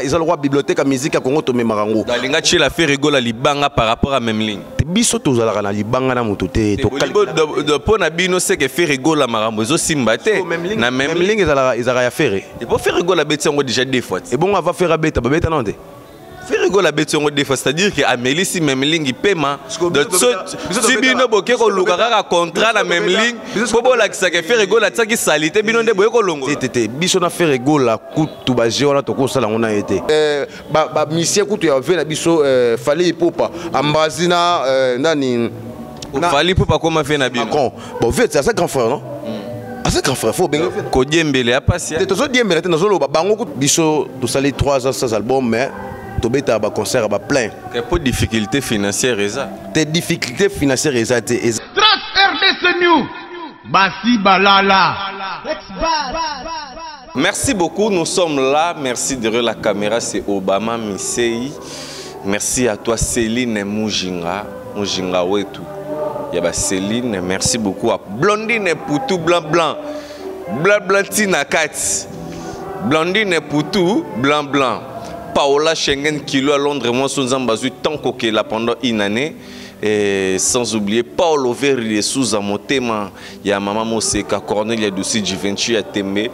Ils ont le droit bibliothèque à musique à Congo to Memarango. Dalinga la fait rigola libanga par rapport à même ligne. Biso to zala na libanga na mutote to de pona bino c'est que fait rigola marambo zo simbate na même ligne ils ont faire. Et pour faire rigola bête on déjà deux fois. Et bon on va faire bête bête non de. Fait rigola bête on deux fois c'est-à-dire que Amélie si même ligne paiement de si bino boke ko lukaka contrat la même ligne bobo la ça que fait rigola tsaki salité bino nde boye ko longo. Tete biso na fait rigola kutu ba géola to ko sala on a été. Ba mission kutu ya ve na biso fallait ipopa ambazina nani fallait ipopa comment fait na bino. Bon vite c'est ça grand frère non. C'est grand frère faut bien. Ko diembele a passer. Te to diembele te nazolo ba bango kutu biso to sali 3 ans sans album mais Tobeta ba concert ba plein. Quelle pas de difficultés financières ça? Tes difficultés financières ça te. Trans RDC New. Basi balala. Merci beaucoup, nous sommes là. Merci derrière la caméra, c'est Obama Misei. Merci à toi Céline Mujinga. Mujinga wetu. Yaba Céline, merci beaucoup à Blondine Poutou blanc blanc. Blanc blanc tina kat. Blondine Poutou blanc blanc. Paola Schengen Kilo à Londres, moi sous Zambazu tant qu'au là pendant une année. Et sans oublier Paul Overi sous Amotema, il y a Maman Moseka, Cornelia Dussi, Givenchy à Tembe.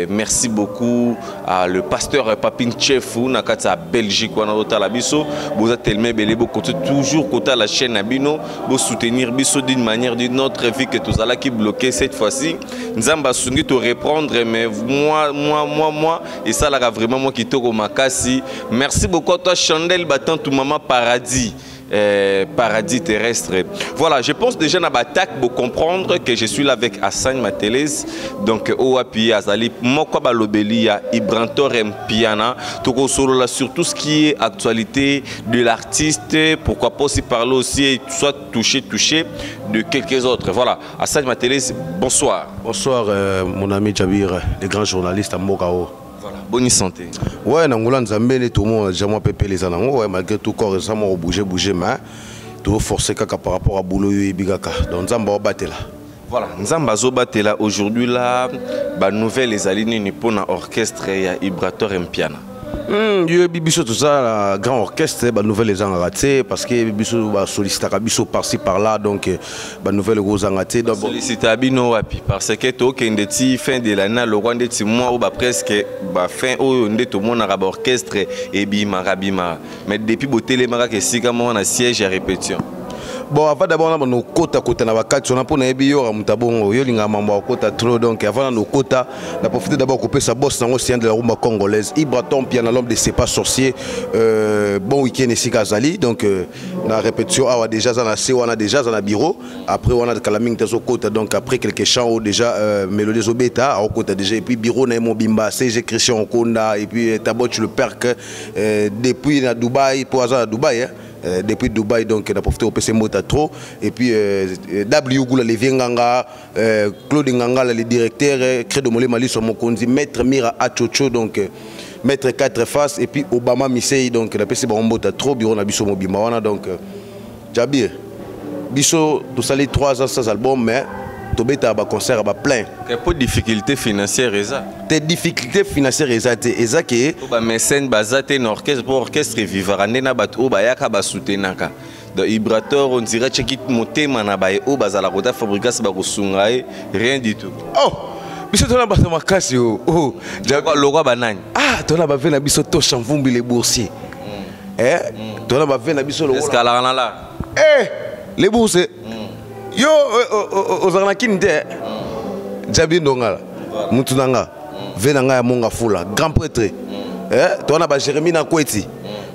Merci beaucoup à le pasteur Papin Chefou, Nakata Belgique, Wanotalabiso. Vous êtes tellement belé, toujours côté la chaîne Abino, vous soutenir Bisso d'une manière d'une autre, vu que tous là qui bloqué cette fois-ci. Nzamba Sungi te reprendre, mais moi, et ça là vraiment moi qui te remakasi. Merci beaucoup à toi Chandel Battant, tout maman Paradis. Paradis terrestre. Voilà, je pense déjà dans l'attaque pour comprendre que je suis là avec Hassan Matelez. Donc, Oapi Azali, Mokwa Balobelia, Ibrantor Mpiana, Toko Solo là sur tout ce qui est actualité de l'artiste. Pourquoi pas aussi parler aussi, soit toucher de quelques autres. Voilà, Hassan Matelez, bonsoir. Bonsoir, mon ami Jabir, le grand journaliste à Mokao. Voilà, bonne santé. Ouais, Nangola Nzambé, tout le monde, j'ai moi pépé les anangos, ouais, malgré tout corps récemment bouger, mais tout forcé kaka par rapport à Boulou et Bigaka. Donc Nzamba batté là. Voilà, Nzamba batté là. Aujourd'hui là, bah nouvelle les alignées pour un orchestre et Ibrator Mpiana. Bibiso tout ça, grand orchestre, bah nouvelle les gens raté parce que Bibiso va solliciter Bibiso par-ci par-là, donc bah nouvelle gros raté. Solliciter Abino wapi parce que tout qu'un des fin de l'année, le roi des mois ou bah presque bah fin où on est tout le monde a orchestre et bima. Mais depuis boté les maras que si comme on a siège à répétition. Bon, avant d'abord, on a nos quotas côté na bakati, on a pour na bio amutabongo, yo linga mambo quota trop donc avant nos quotas, on a profité d'abord couper sa bosse dans l'océan de la rumba congolaise. Ibrator Mpiana l'homme de C'est pas sorcier. Bon week-end ici Kazali donc la répétition a déjà dans la C, on a déjà dans la bureau. Après on a de Kalaming tezo quota donc après quelques chants déjà mélodie obeta au quota déjà et puis bureau na mon bimba CG Christian Okonda et puis Tabot le perk depuis na Dubaï pour à Dubaï. Depuis Dubaï, donc on a profité au PC Mota trop. Et puis W Goula, les Nganga, Claude Nganga, le directeur, Credo Molé Mali sur mon conduit, Maître Mira Achocho, donc Maître 4 faces, et puis Obama Misei, donc on a PC Mota trop, bureau na Bisso Mobimawana, donc Jabir, Bisso, tout ça les 3 ans sans album, mais Tobeta a concert à plein. Quelle pas de difficultés financières ça? Tes difficultés financières ça qui ba mécène bazate un orchestre pour orchestre vivarande na bat o bayaka ba soutenaka. Donc Ibrator on dirait que qui motema na ba o bazala kota fabrikas ba kusungae rien du tout. Oh biso tona ba makasi oh jaka loko banani. Ah tona ba vena biso to chanvumbi les boursiers. Tona ba vena biso lo. Escalana là. Les boursiers. Yo ozanakini te Jabi Ndongala Mutunanga Venanga ya Monga Fula grand prêtre tona ba Jérémie Nakweti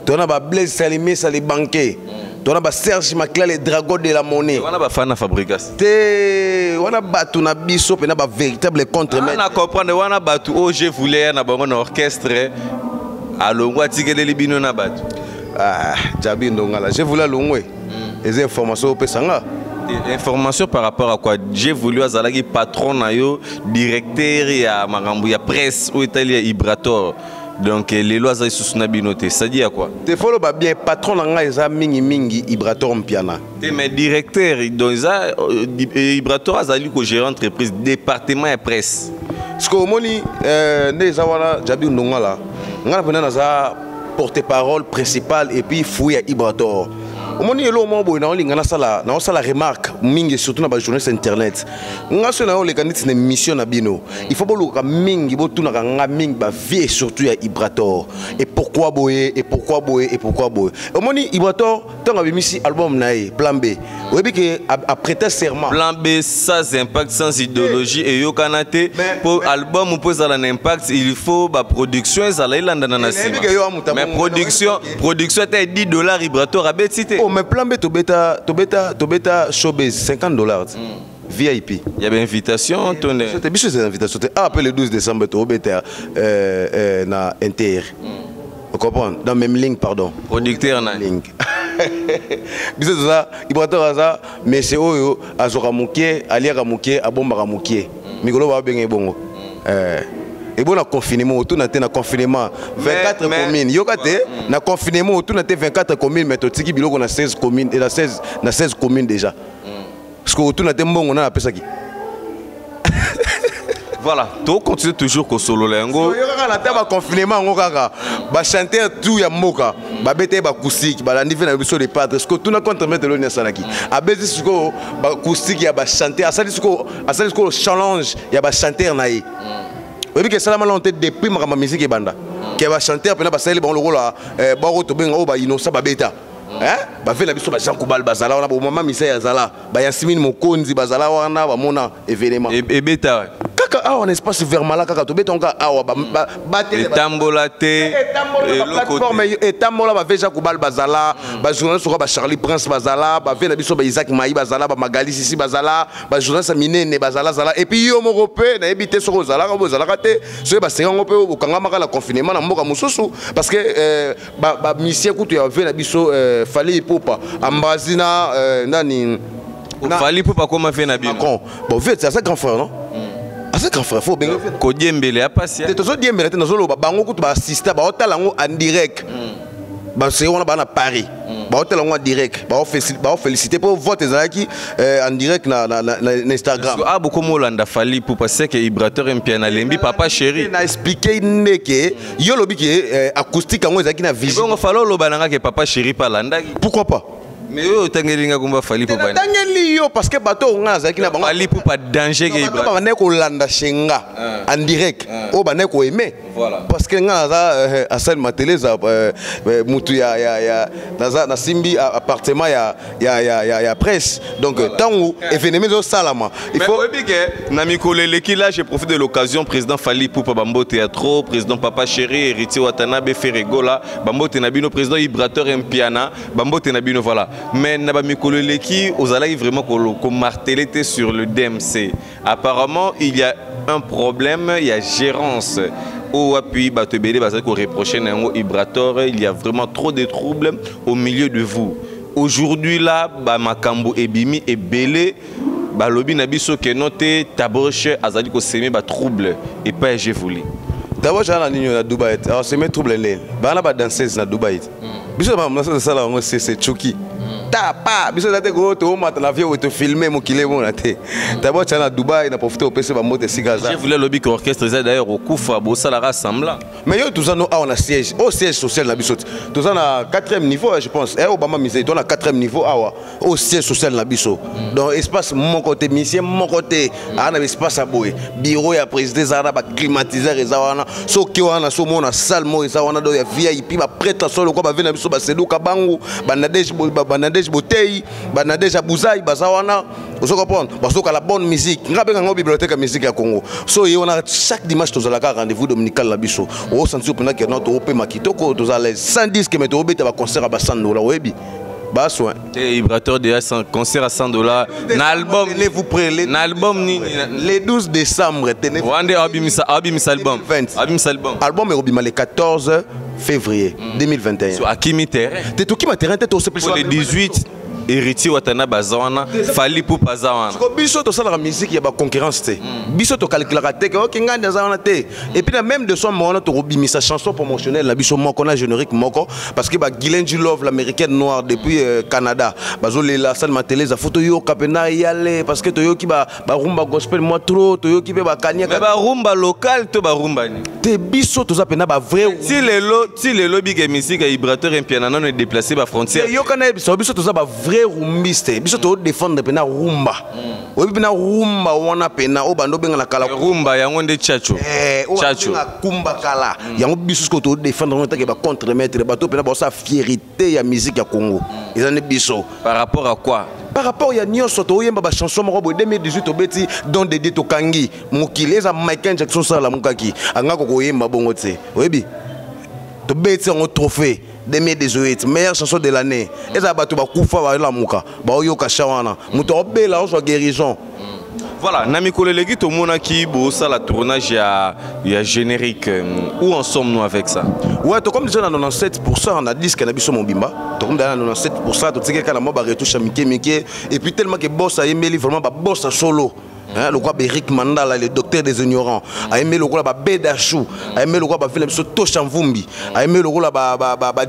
tona ba Blaise Salimé Sali banquier tona ba Serge Makla les dragons de la monnaie wana ba fana fabrikas te wana batu na biso pe na ba véritable contre-maître na comprendre wana batu o je voulais na bango na orchestre alongwa tikele libino na batu Jabi Ndongala je voulais longwe les informations pesanga. Information par rapport à quoi j'ai voulu azalaki patron na yo directeur ya makambo ya presse ou italien Ibrator donc les lois azali sous nabinoté ça dit à quoi te follow ba bien patron na nga eza mingi Ibrator Mpiana te mais directeur donc ça Ibrator azali ko gérer entreprise département et presse ce que moni ne za wana Jabi Ndongala nga na naza porte-parole principal et puis fouille à Ibrator. Au moment où on a la remarque, surtout dans les journalistes internet. On a une mission à Bino. Il faut que Mingi vie surtout à Ibrator. Et pourquoi boyer, et pourquoi boyer, et pourquoi boyer. Au moment où Ibrator, tu as mis album Plan B. Vous avez que après ta serment. Plan B, sans impact, sans idéologie. Et yo kanate pour album ou pour un impact, il faut la production. Mais production était $10 Ibrator à Betite. Mais plan B, tu bêta showbiz, $50. VIP. Il y avait invitation, c'était bien cette invitation. Après le 12 décembre, tu bêta na Inter. Vous comprenez? Dans même ligne, pardon. Producteur na ligne. Bisous ça, Ibrator ça, mais c'est oyo, azora mukie, aliara mukie, abomba mukie. Migolo va bien bongo. Et bon, le confinement, tout n'a pas confinement. 24 communes. Yokate, na confinement, tout n'a pas 24 communes, mais tout ce qui est 16 communes, et 16 communes déjà. Parce que tout n'a pas bon, on a appelé ça qui. Voilà, tu continues toujours au solo lengo. Le confinement, on va chanter tout ya moka, ba bete ba acoustique, ba niveau na biso de padre. Parce que tout n'a contre mettre le sanaki. A bezi suko ba acoustique ya ba chanter, asali suko challenge ya ba chanter naï. Oui, que ça m'a été depuis ma musique et banda. Qui va chanter après na salir bon le rôle là, baro to benga ba innocent ba beta. Hein? Ba fait na biso ba Jean Koubal bazala on a au moment misa ya zala, ba Yasmine Mokonzi bazala wana ba mona événement. Et beta. Kaka ah on espace vers malaka ka to beta on ka ah ba télé. Tambola té. Et tambola ba Jean Koubal bazala, ba journaliste ba Charlie Prince bazala, ba fait na biso ba Isaac Maï bazala, ba Magali Sisi bazala, ba journaliste Minene bazala zala et puis yo morope na ebité sur zala ka bozala ka té, so ba senga ngope o kanga maka la confinement na mboka mususu parce que ba mission kutu ya fait na biso Fali Poupa ambazina nani Fali Poupa comment fait na bien bon fait c'est ça grand frère non c'est grand frère faut bien ko diembele a passé te tozo diembele te nazolo bango kutu ba assister ba hôtel ngo en direct ba c'est on a na Paris ba hôtel ngo en direct ba féliciter pour vote ezaki en direct na Instagram ah beaucoup molanda Fali Poupa c'est que Ibrator impia na lembi papa chéri na expliquer ndeke yo lobi ke acoustique ngo ezaki na vision bon falo lobananga que papa chéri pa landaki pourquoi pas. Mais yo tangelinga kumba Fali Poupa. Tangeli yo parce que bato nga zaki na bango. Fali Poupa danger ke Ibrator. Ba ne ko landa shenga en direct. O ba ne ko aimer. Voilà. Parce que nga za Hassan Matele za mutu ya na simbi appartement ya presse. Donc tango événement zo salama. Il faut que na mikolele ki là je profite de l'occasion président Fali Poupa Bambo Théâtre, président Papa Chéri, héritier Watanabe Ferregola, Bambo Tenabino président Ibrator Mpiana, Bambo Tenabino voilà. Mais na ba mikolele ki ozala vraiment ko marteler sur le DMC. Apparemment, il y a un problème, il y a gérance. Au appui Batebele parce qu'on reprochait Nango Ibrator, il y a vraiment trop de troubles au milieu de vous. Aujourd'hui là, ba makambo ebimi et belé ba lobi na biso ke noté taboche azali ko semi ba trouble et pas j'ai voulu. D'abord j'ai na nino na Dubaï. Alors c'est mes troubles là. Ba na ba danseuse na Dubaï. Biso ba mnasa sala ngo c'est Chucky. Ta pa biso date go to mata na vieux to filmer mo kile mo na te. D'abord tu na Dubaï na profiter au PC ba moto sigaza. Je voulais lobby que orchestre ça d'ailleurs au Koufa bo ça la rassembla. Mais yo tout ça no on a siège, au siège social na biso. Tout ça na 4e niveau je pense. Et Obama misé to na 4e niveau awa au siège social na biso. Donc espace mon côté mission mon côté ana espace à boy. Bureau ya président zara ba climatiseur ezawana. So ki wana so mona salle mo ezawana do ya VIP ba prêtre solo ko ba vena biso ba seduka bangu banadej botei banadej abuzai bazawana vous comprenez parce que la bonne musique ngabe nga bibliothèque musique ya Congo so on a chaque dimanche tozala ka rendez-vous dominical la biso au sentir pendant que notre ope makitoko tozala 110 que meto obeta ba concert à $100 webi ba soin et Ibrator déjà un concert à $100 na album vous prélez na album ni le 12 décembre tenez Wande abimisa album album est obima le 14 février 2021 sur Akimi Terrain te to qui ma terrain te to le 18 héritier watana bazawana fali pour bazawana biso to sala la musique ya ba concurrence te biso to calculera te que OK nganda zawana te et puis même de son moment to bimisa chanson promotionnelle la biso moko na générique moko parce que ba Gilenji Love l'américaine noire depuis Canada bazolela Salma Télé za photo yo kapena yale parce que to yo ki ba rumba gospel moi trop to yo ki be ba kanyaka ba rumba local to ba rumba ni te biso to za pena ba vrai si les lobby que musique et vibrateur et piano non est déplacé par frontière yo kana biso to za ba vrai rumbiste biso to défendre pena rumba obi pena rumba wana pena o bando benga na kala rumba yango nde chacho chacho kumba kala yango biso ko to défendre on ta ke ba contre mettre ba to pena ba sa fierté ya musique ya Congo ezane biso par rapport à quoi par rapport ya nyonso to yemba ba chanson moko bo 2018 obeti don dédié to kangi mokile za Michael Jackson sala mukaki anga ko yemba bongo te oyebi to beti on trophée 2018 meilleure chanson de l'année eza bato ba kufa ba la muka ba oyoka shawana muto obela on soit guérison. Voilà, Namikole Legui, tout le monde qui bosse la tournage ya générique. Où en sommes-nous avec ça? Ouais, comme déjà dans 97%, on a dit que on a biso mobimba. Comme dans 97%, tu sais que quand on a retouché Mickey et puis tellement que boss a aimé vraiment ba boss en solo. Hein, le roi Eric Mandala, le docteur des ignorants, a aimé le roi Bedachou, a aimé le roi Film Toshamvumbi, a aimé le roi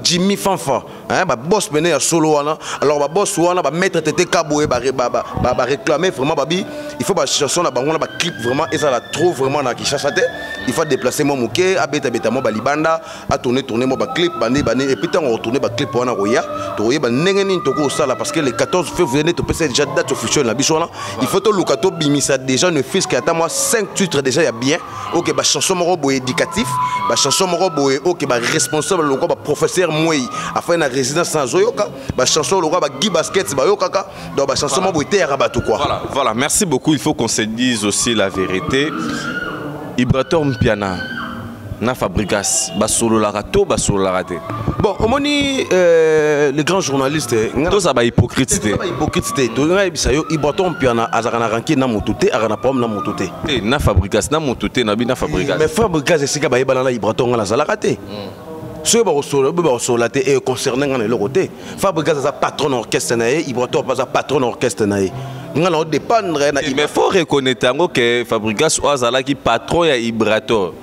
Jimmy Fanfa, hein, boss mené à solo alors boss wana maître Tété Kaboué réclamer vraiment babi, il faut chanson na bango na clip vraiment et ça la trouve vraiment na Kinshasa te, il faut déplacer mon mouké, a beta mo balibanda, a tourner mo clip bani et puis on retourner clip wana roya, to roya ba nengeni toko sala parce que le 14 février to pesa déjà date officielle na biso wana, il faut to lukato bimi ça déjà ne fait qu'à moi 5 titres déjà il y a bien OK ba chanson moko éducatif ba chanson moko OK ba responsable le ba professeur moi afin na résidence sans oyoka ba chanson le ba Guy Basket ba yokaka donc ba chanson moko était rabatu quoi. Voilà, merci beaucoup, il faut qu'on se dise aussi la vérité. Ibrator Mpiana na Fabrigas ba solo la rato ba solo la raté. Bon, au moni les grands journalistes tout ça ba hypocrite ba hypocrite to nga bisayo Ibrator Mpiana azakana ranki na mototé azakana pom na mototé na Fabrigas na mototé na bina Fabrigas mais Fabrigas c'est ka ba yebana na Ibrator nga la zala raté. Ceux qui sont concernés dans le côté. Fabrigas est patron d'orchestre, Ibrator pas patron d'orchestre. Mais il faut reconnaître que Fabrigas est patron de Ibrator.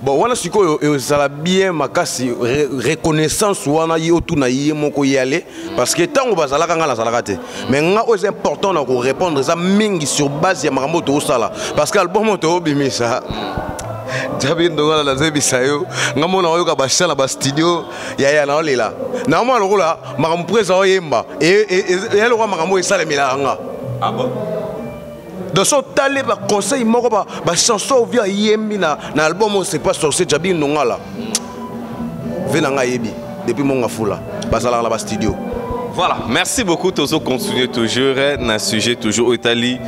Bon, voilà ce que ça a bien makasi reconnaissance wana yotu na yemoko yale parce que tant on va zala kanga la zalakate mais nga c'est important de répondre ça mingi sur base ya makambo to sala parce que album to bimisa Jabi ndonga la zebi sayo ngamona oyoka bashala ba studio ya na olela na mwa lokola makambo presa oyemba et le roi makambo esala milanga ah bon dans son talé ba conseil moko ba chanson via yembi na album c'est pas sorcier Jabi ndonga la venanga yebi depuis mon ngafula basala la ba studio. Voilà, merci beaucoup. Tozo continue toujours dans un sujet toujours Italie,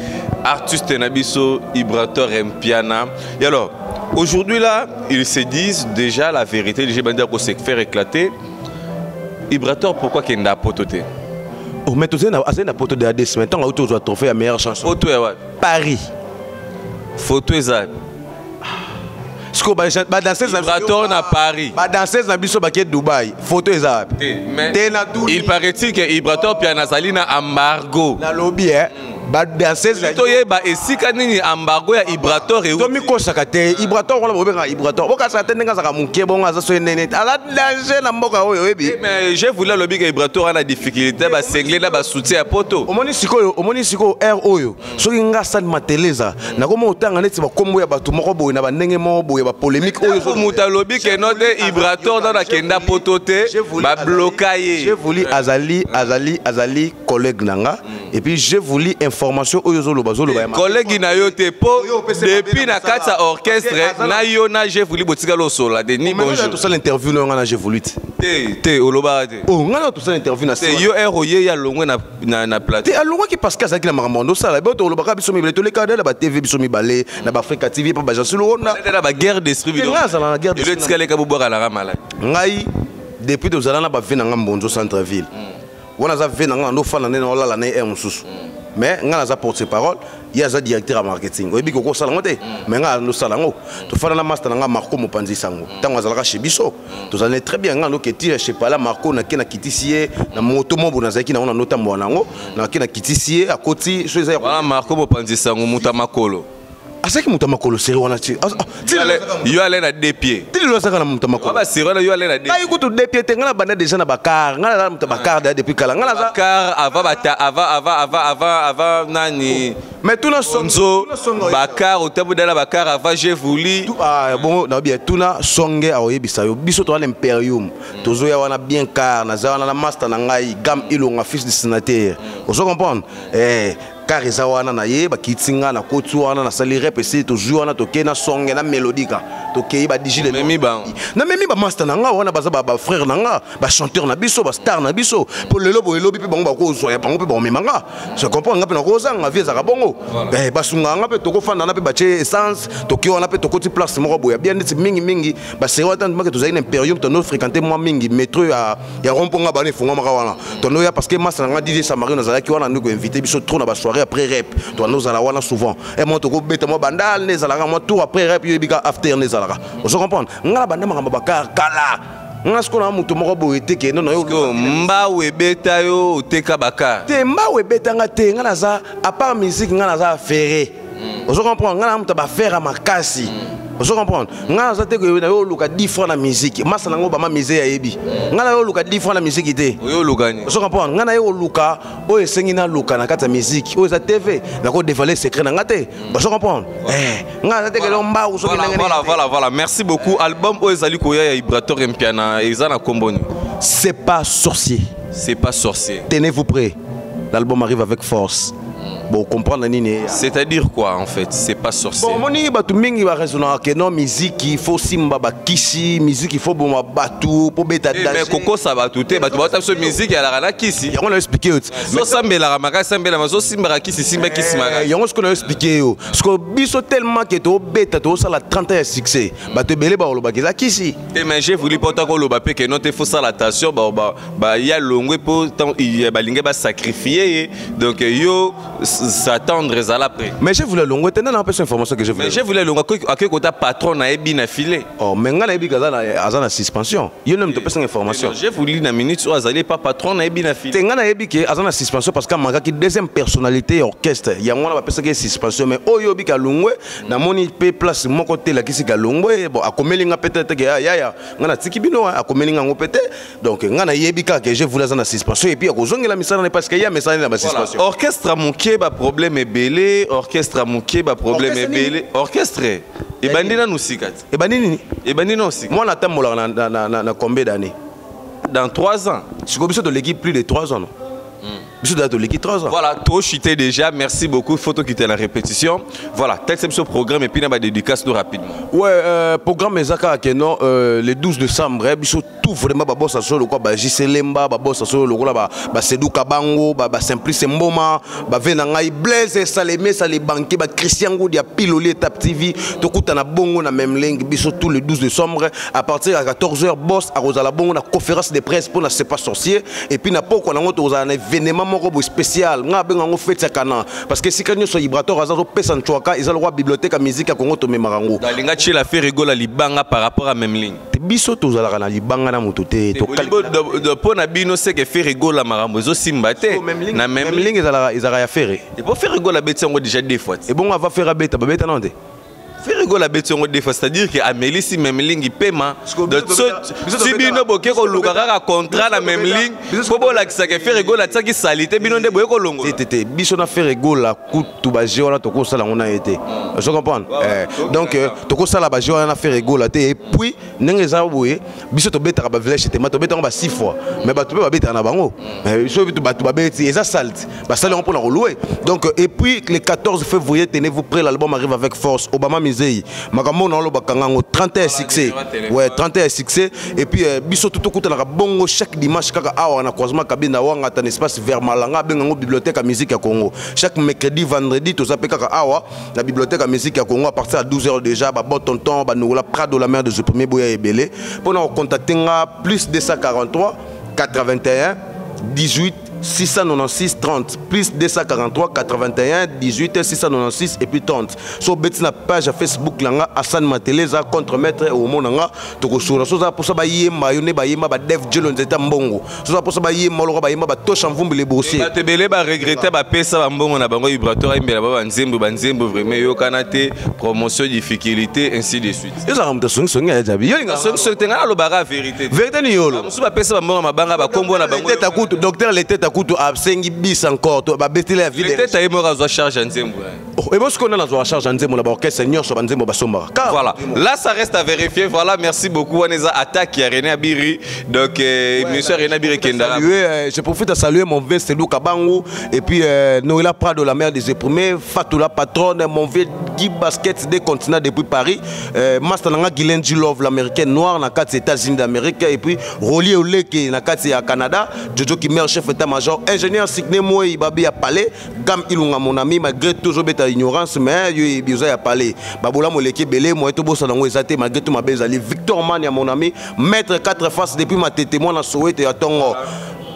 artiste Nabiso, Ibrator Mpiana. Et alors, aujourd'hui là, ils se disent déjà la vérité. Les gens disent se faire éclater. Ibrator, pourquoi qu'il n'a pas toté? Oh, mais tu sais, il n'a pas toté à 10 maintenant. On a trouvé la meilleure chanson. Photo est ouais. Paris. Photo est ça. Ibrator na Paris. Danseuse na biso baké Dubaï. Photo ezab. Il paraît-il que Ibrator Piana Salina embargo. Na lobby ba danseuse to yeba esika nini embargo ya Ibrator et Tomi kosaka te Ibrator wana bobenga Ibrator. Boka sa te ndenga saka mukie bonga za so nene. Ala danger na mboka oyo yebi. Mais je voulais lobby que Ibrator a la difficulté ba singler na ba soutien à poto. Omoni siko R oyo. Soki nga Salma Teleza na komo otanga neti ba kombo ya batu moko boye na ba ndenge moko boye ba polémique oyo so muta lobby que note Ibrator dans la kenda potote ba bloquer. Je voulais Azali collègue nanga et puis je voulais information oyo zolo bazolo ba collègue na yo te po depuis na kata orchestre na yo na je voulais botika lo sola de ni bonjour tout ça l'interview na je voulais te oloba te oh ngana tout ça l'interview na te yo eroye ya longwe na plate te alongwa ki parce que ça qui na makambo sala ba to oloba ka biso mi to le cadre ba TV biso mi balé na ba Africa TV pa ba jasulu ona na ba guerre d'esprit bido na guerre d'esprit le tikale ka boboka la ramala ngai depuis to zala na ba vina ngambonzo centre ville wana za vina ngando fana nena olala na mususu mais nga za porte-parole il y a un directeur à marketing oyebi ko sala ngote mais nga no sala ngo to fana na master nga Marco Mopanzi sango tango azalaka chez biso to allons très bien nga no ke tire chez pas là Marco na kena kitisie na moto mobo na zaki na ona nota mwana ngo na kena kitisie akoti so eza voilà Marco Mopanzi sango muta makolo asaki muta makolo seri wana ti yo allait na deux pieds ti lo saka na muta makolo ba seri wana yo allait na deux pieds ko deux pieds te nga banda déjà na bakar nga na muta bakar depuis kala nga za bakar avant nani mais tout na sonzo bakar otabu dala bakar avant j'ai voulu bon na bien tout na songe a oyebisa yo biso to l'imperium tozo ya wana bien car na za wana na master na ngai gam ilonga fils de sénateur vous comprenez car eza wana na ye bakitinga na kotu wana na sali rep esi to jouer wana to kena songe na melodika to kei ba digile memi ba na memi ba master na nga wana baza ba frère na nga ba chanteur na biso ba star na biso pour lelo bo elobi pe bango ba ko zo ya bango pe ba memanga je comprends nga pe na ko zanga vie za ka bongo basunga nga pe to ko fanda na pe ba che essence to ki wana pe to ko ti place moko boya bien neti mingi ba se wata ndima ke to za ina imperium to no fréquenter moi mingi métro ya romponga ba ne fonga maka wana to no ya parce que master na nga DJ Samario na za ki wana nous ko inviter biso trop na ba soirée après rap toi nous allons voir souvent et moi to ko beta mo bandal les alaka moi tout après rap yo bika after les alaka vous comprenez ngala banda makamba bakar kala ngasko na mutu moko boyete ke non yo mbawe beta yo teka bakar te mbawe beta nga te ngala za à part musique ngala za ferré vous comprenez ngala mutu ba faire makasi vous comprenez ngala za te ko yo luka 10 fois na musique masa nango ba ma mise ya yebi ngala yo luka 10 fois na musique te yo luka ni vous comprenez ngala yo luka o esengi na luka na kata musique o za TV na ko dévoiler secret na ngate vous comprenez ngala za te ke lo mba uso voilà merci beaucoup album o ezali ko ya Vibrator Mpiana ezana komboni c'est pas sorcier tenez-vous prêts l'album arrive avec force. Bon, comprendre nini. C'est-à-dire quoi en fait? C'est pas sorcier. Bon, moni batu mingi ba raisonner que non musique il faut simba ba kisi, musique il faut bon batu pour beta danser. Mais koko ça va tout batu bata so musique ya la rana kisi. On a expliqué. So sambela ramaka sambela maso simba kisi simba kisi maka. Yango ce qu'on a expliqué yo. Parce que biso tellement que to beta to ça la 30 ans succès. Batu belé ba lo ba kisi. Et mais j'ai voulu porter ko lo ba pe que non te faut ça la tension ba ya longwe pour il ba lingé ba sacrifier donc yo s'attendre à l'après. Mais je voulais longue tenir un peu cette information que je voulais. Mais je voulais longue à quel côté patron na ebi na filé. Oh mais ngana ebi kaza na suspension. Il ne me te pas cette information. J'ai voulu na minute ou azali pas patron na ebi na filé. Te ngana ebi que azana suspension parce que manga qui deuxième personnalité orchestre. Il y a ngona ba pesa que suspension mais oyo bi ka longwe na moni pe place mon côté la kisi ka longwe bon akomelinga peut-être que ya ngana tikibino akomelinga ngo peut-être donc ngana yebi ka que je voulais azana suspension et puis akozongela misala parce que ya message na suspension. Orchestre monké ba problème est belé, orchestre à mouké, bah problème est belé. Orchestre, et bandina nous sikat. Et bandini? Et bandina aussi. Moi, on attend na combien d'années? Dans 3 ans. Je suis de l'équipe plus de 3 ans. Non? Je suis de l'équipe 3 ans. Voilà, toi chuté déjà, merci beaucoup. Photo qui était la répétition. Voilà, tel c'est ce programme et puis on va dédicace nous rapidement. Ouais, programme Ezaka Keno, le 12 décembre, tout vraiment ba bossa solo quoi ba Giselemba ba bossa solo quoi ba Sedou Kabango ba Simplice Mboma ba Venangai Blaise Salemé Salé Banké ba Christian Goudia Piloli Tap TV to kuta na bongo na même ligne biso tout le 12 décembre à partir à 14h boss à Rosala bongo na conférence de presse pour na c'est pas sorcier et puis na poko na ngoto za na événement moko spécial nga benga ngo fête kana parce que si kanyo so Vibrator azazo pesa ntwaka ils ont bibliothèque à musique à Congo to memarango dalinga chela fait rigola libanga par rapport à même ligne biso to za la libanga na mututé to de pona bino c'est que fait rigola marambo zo simbate na même ligne ils ya faire et pour faire rigola bête on déjà deux fois et bon on va faire bête ba bête non faire rigola bête on deux fois c'est-à-dire que Amélie si même ligne paiement de si bino boké ko luka kaka contrat la même ligne pour la que ça que faire rigola ça qui salité bino nde boye ko longo tété biso na faire rigola kutu ba géola to ko sala on a été je comprends donc to ko sala ba géola na faire rigola et puis nengeza boye biso to beta ba village te ma to beta ba 6 fois mais ba to ba beta na bango mais so bitu ba beti et ça salte ba sala on pour la louer donc et puis le 14 février tenez-vous prêts l'album arrive avec force Obama makambo na lo bakangango 31 succès ouais 31 succès et puis biso tout kuta na bongo chaque dimanche kaka awa na croisement kabina wanga ta espace vers Malanga bengango bibliothèque à musique à Congo chaque mercredi vendredi to zape kaka awa la bibliothèque à musique à Congo à partir à 12h déjà ba bon tonton ba nous la Prado la mère de ce premier boya ebelé pour nous contacter nga plus 243 81 18 696 30 plus 243 81 18 696 et puis 30. So beti na page Facebook langa Hassan Mateleza contre maître au monanga toko sura so za posa ba yemba yone ba yemba ba Def Jelon zeta mbongo. So za posa ba yemba lo ba yemba ba tosha mvumbi les boursiers. Ba tebele ba regretter ba pesa ba mbongo na bango vibratoire imbela ba nzembo vraiment yo kanate promotion difficulté ainsi de suite. Yo za ramta songi ya jabi. Yo linga songi tenga lo bara vérité. Vérité ni yolo. Musu ba pesa ba mbongo mabanga ba kombo na bango. Tête à couteau docteur les têtes à couteau absengi bis encore to ba betile la vie. Les têtes à yemora zo charge nzembo. Et moi ce qu'on a dans la charge nzembo la ba orchestre seigneur so ba nzembo ba somba. Voilà. Là ça reste à vérifier. Voilà, merci beaucoup. On est à attaque qui a René Abiri. Donc monsieur René Abiri Kendala. Je profite à saluer mon vieux Selou Kabangu et puis Noëlla Prado la mère des éproués, Fatoula patronne, mon vieux Guy Basket des continents depuis Paris, Master Nanga Guylaine Love l'américaine noire dans les États-Unis d'Amérique et puis Rolly Oleke dans le Canada, Jojo qui est chef d'état-major, ingénieur Signé Moe Ibabi à Palais, Gam Ilunga mon ami malgré toujours bête à ignorance mais il y a Palais, Baboula Moleke Belé, moi tout beau ça dans les malgré tout ma belle ali Victor Mania mon ami, maître 4 faces depuis ma tête moi dans Soweto et à Tongo.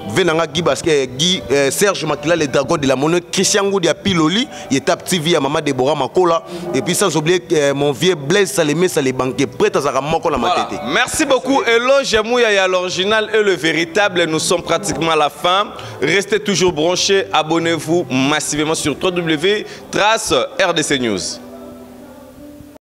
Venanga Guy Basket, Guy Serge Makila, les dragons de la monnaie, Christian Goudi à Piloli, il est à TV à Maman Deborah Makola, et puis sans oublier mon vieux Blaise Salemé, ça les banquiers prêts à Zaramoko la matete. Merci beaucoup. Hello, Jamouya, l'original et le véritable. Nous sommes pratiquement à la fin. Restez toujours branchés. Abonnez-vous massivement sur www.trace RDC News.